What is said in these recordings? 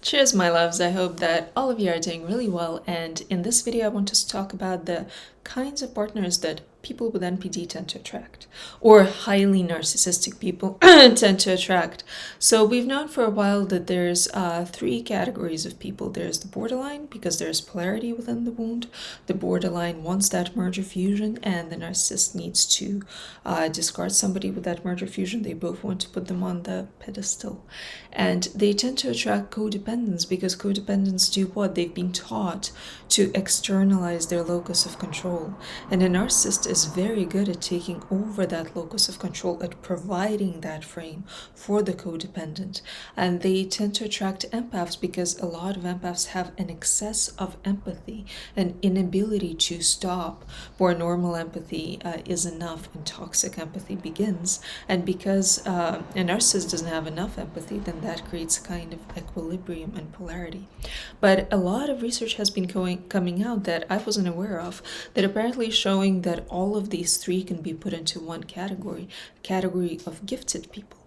Cheers, my loves. I hope that all of you are doing really well. And in this video, I want us to talk about the kinds of partners that people with NPD tend to attract, or highly narcissistic people tend to attract. So we've known for a while that there's three categories of people. There's the borderline, because there's polarity within the wound. The borderline wants that merger fusion, and the narcissist needs to discard somebody with that merger fusion. They both want to put them on the pedestal. And they tend to attract codependents because codependents do what? They've been taught to externalize their locus of control. And a narcissist is very good at taking over that locus of control, at providing that frame for the codependent. And they tend to attract empaths because a lot of empaths have an excess of empathy, an inability to stop where normal empathy is enough and toxic empathy begins. And because a narcissist doesn't have enough empathy, then that creates a kind of equilibrium and polarity. But a lot of research has been coming out that I wasn't aware of, that apparently showing that all of these three can be put into one category of gifted people.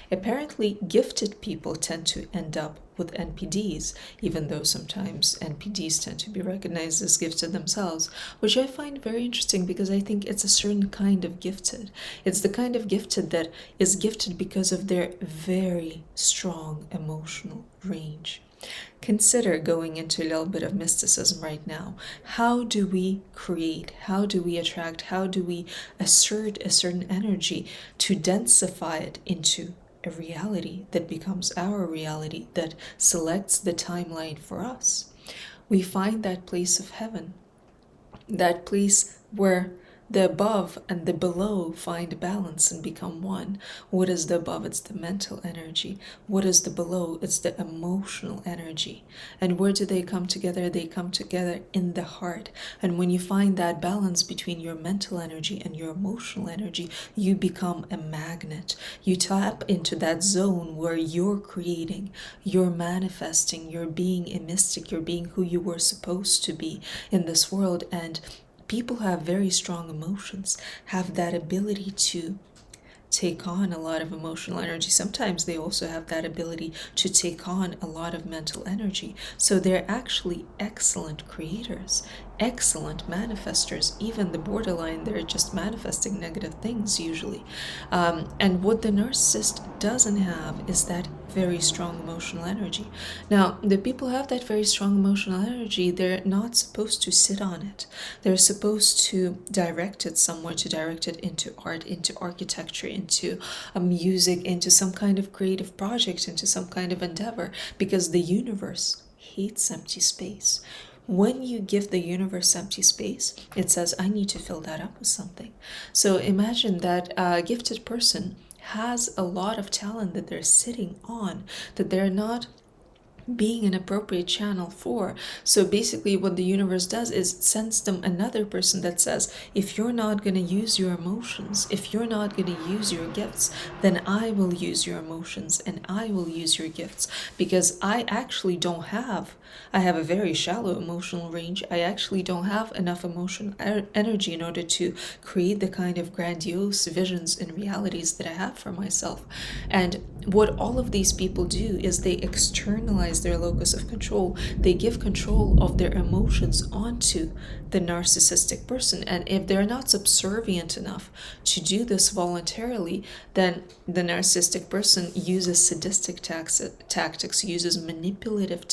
Apparently, gifted people tend to end up with NPDs, even though sometimes NPDs tend to be recognized as gifted themselves, which I find very interesting because I think it's a certain kind of gifted. It's the kind of gifted that is gifted because of their very strong emotional range. Consider going into a little bit of mysticism right now. How do we create? How do we attract? How do we assert a certain energy to densify it into a reality that becomes our reality, that selects the timeline for us? We find that place of heaven, that place where the above and the below find balance and become one. What is the above? It's the mental energy. What is the below? It's the emotional energy. And where do they come together? They come together in the heart. And when you find that balance between your mental energy and your emotional energy, you become a magnet. You tap into that zone where you're creating, you're manifesting, you're being a mystic, you're being who you were supposed to be in this world. And people who have very strong emotions have that ability to take on a lot of emotional energy. Sometimes they also have that ability to take on a lot of mental energy. So they're actually excellent creators, excellent manifestors. Even the borderline, they're just manifesting negative things usually. And what the narcissist doesn't have is that very strong emotional energy. Now, the people who have that very strong emotional energy, they're not supposed to sit on it. They're supposed to direct it somewhere, to direct it into art, into architecture, into music, into some kind of creative project, into some kind of endeavor, because the universe hates empty space. When you give the universe empty space, it says, I need to fill that up with something. So imagine that a gifted person has a lot of talent that they're sitting on, that they're not being an appropriate channel for. So basically what the universe does is it sends them another person that says, if you're not going to use your emotions, if you're not going to use your gifts, then I will use your emotions and I will use your gifts, because I have a very shallow emotional range. I actually don't have enough emotional energy in order to create the kind of grandiose visions and realities that I have for myself. And what all of these people do is they externalize their locus of control. They give control of their emotions onto the narcissistic person. And if they're not subservient enough to do this voluntarily, then the narcissistic person uses sadistic tactics, uses manipulative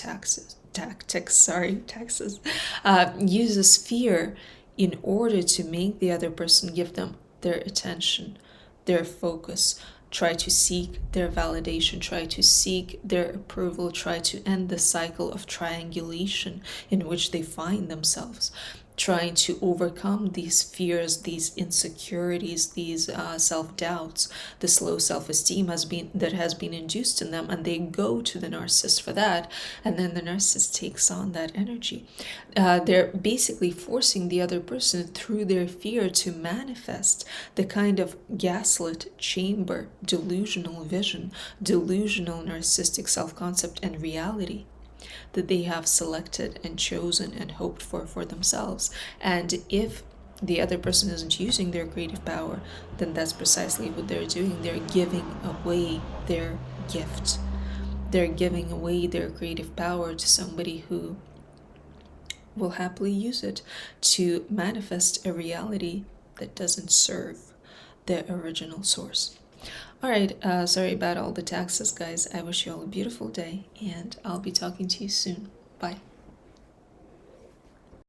uses fear in order to make the other person give them their attention, their focus, try to seek their validation, try to seek their approval, try to end the cycle of triangulation in which they find themselves, trying to overcome these fears, these insecurities, these self-doubts, this low self-esteem that has been induced in them, and they go to the narcissist for that, and then the narcissist takes on that energy. They're basically forcing the other person through their fear to manifest the kind of gaslit chamber, delusional vision, delusional narcissistic self-concept and reality that they have selected and chosen and hoped for themselves. And if the other person isn't using their creative power, then that's precisely what they're doing. They're giving away their gift. they're giving away their creative power to somebody who will happily use it to manifest a reality that doesn't serve the original source. All right, sorry about all the taxes, guys. I wish you all a beautiful day, and I'll be talking to you soon. Bye.